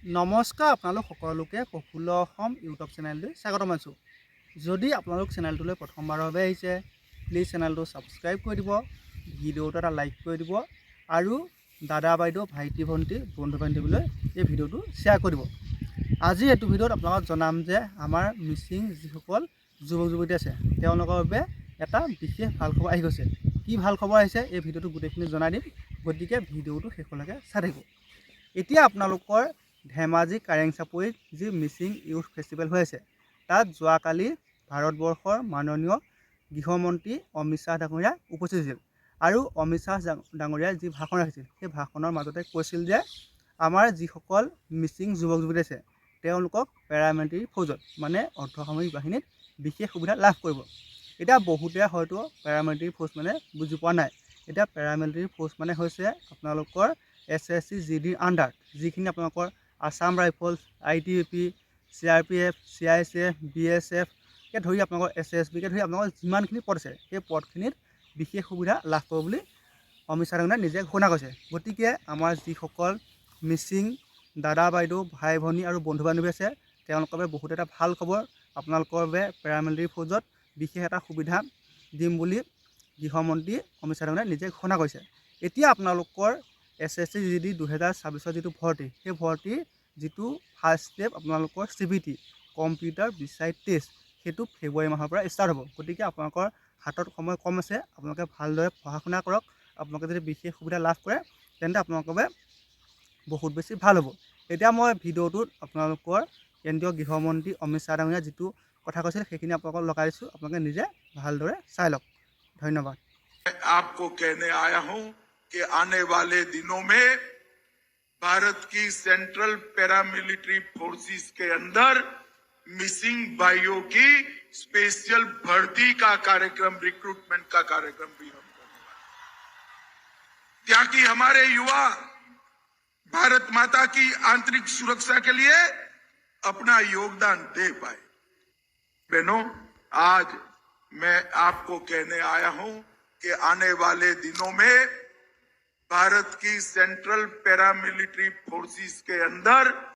নমস্কাৰ আপোনালোক সকলোকে প্ৰফুল্ল অসম ইউটিউব চেনেললৈ স্বাগতম জনাইছোঁ। যদি আপোনালোক চেনেলটোলৈ প্ৰথমবাৰৰ বাবে আহিছে প্লিজ চেনেলটো ছাবস্ক্ৰাইব কৰি দিব, ভিডিঅ'টো এটা লাইক কৰি দিব আৰু দাদা বাইদেউ ভাইটি ভণ্টি বন্ধু বান্ধৱীলৈ এই ভিডিঅ'টো শ্বেয়াৰ কৰি দিব। আজি এইটো ভিডিঅ'ত আপোনালোকক জনাম যে আমাৰ মিচিং যিসকল যুৱক যুৱতী আছে তেওঁলোকৰ বাবে এটা বিশেষ ভাল খবৰ আহি গৈছে। কি ভাল খবৰ আহিছে এই ভিডিঅ'টো গোটেইখিনি জনাই দিম, গতিকে ভিডিঅ'টো শেষলৈকে চাই থাকিব। এতিয়া আপোনালোকৰ ধেমাজি কাৰেং চাপৰিত যি মিচিং ইউথ ফেষ্টিভেল হৈ আছে তাত যোৱাকালি ভাৰতবৰ্ষৰ মাননীয় গৃহমন্ত্ৰী অমিত শ্বাহ ডাঙৰীয়া উপস্থিত হৈছিল আৰু অমিত শ্বাহ ডাঙৰীয়াই যি ভাষণ ৰাখিছিল সেই ভাষণৰ মাজতে কৈছিল যে আমাৰ যিসকল মিচিং যুৱক যুৱতী আছে তেওঁলোকক পেৰামিলিটাৰী ফৌজত মানে অৰ্ধসামৰিক বাহিনীত বিশেষ সুবিধা লাভ কৰিব। এতিয়া বহুতে হয়তো পেৰামিলিটাৰী ফ'ৰ্চ মানে বুজি পোৱা নাই। এতিয়া পেৰামিলিটাৰী ফ'ৰ্চ মানে হৈছে আপোনালোকৰ SSC GD আণ্ডাৰ যিখিনি আপোনালোকৰ Assam rifles, ITBP, CRPF, CISF, BSFকে ধৰি আপোনালোকৰ SSBকে ধৰি আপোনালোকৰ যিমানখিনি পদ আছে সেই পদখিনিত বিশেষ সুবিধা লাভ কৰিব বুলি অমিত শ্বাহ ডাঙৰীয়াই নিজে ঘোষণা কৰিছে। গতিকে আমাৰ যিসকল মিচিং দাদা বাইদেউ ভাই ভনী আৰু বন্ধু বান্ধৱী আছে তেওঁলোকৰ বাবে বহুত এটা ভাল খবৰ। আপোনালোকৰ বাবে পেৰামিলিটাৰী ফ'ৰ্চত বিশেষ এটা সুবিধা দিম বুলি গৃহমন্ত্ৰী অমিত শ্বাহ ডাঙৰীয়াই নিজে ঘোষণা কৰিছে। এতিয়া আপোনালোকৰ SSC GD 2026 যিটো ভৰ্তি সেই ভৰ্তিৰ যিটো ফাৰ্ষ্ট ষ্টেপ আপোনালোকৰ CBT কম্পিউটাৰ বিচাইড টেষ্ট সেইটো ফেব্ৰুৱাৰী মাহৰ পৰা ষ্টাৰ্ট হ'ব। গতিকে আপোনালোকৰ হাতত সময় কম আছে, আপোনালোকে ভালদৰে পঢ়া শুনা কৰক। আপোনালোকে যদি বিশেষ সুবিধা লাভ কৰে তেন্তে আপোনালোকৰ বাবে বহুত বেছি ভাল হ'ব। এতিয়া মই ভিডিঅ'টোত আপোনালোকৰ কেন্দ্ৰীয় গৃহমন্ত্ৰী অমিত শ্বাহ ডাঙৰীয়াই যিটো কথা কৈছিল সেইখিনি আপোনালোকক লগাই দিছোঁ, আপোনালোকে নিজে ভালদৰে চাই লওক। ধন্যবাদ। आपको कहने आया हूं कि आने वाले दिनों में भारत की सेंट्रल पैरामिलिट्री फोर्सेस के अंदर मिसिंग भाइयों की स्पेशल भर्ती का कार्यक्रम, रिक्रूटमेंट का कार्यक्रम भी हम करने वाले हैं, ताकि हमारे युवा भारत माता की आंतरिक सुरक्षा के लिए अपना योगदान दे पाए। बहनों, आज मैं आपको कहने आया हूं कि आने वाले दिनों में भारत की सेंट्रल पैरामिलिट्री फोर्सेस के अंदर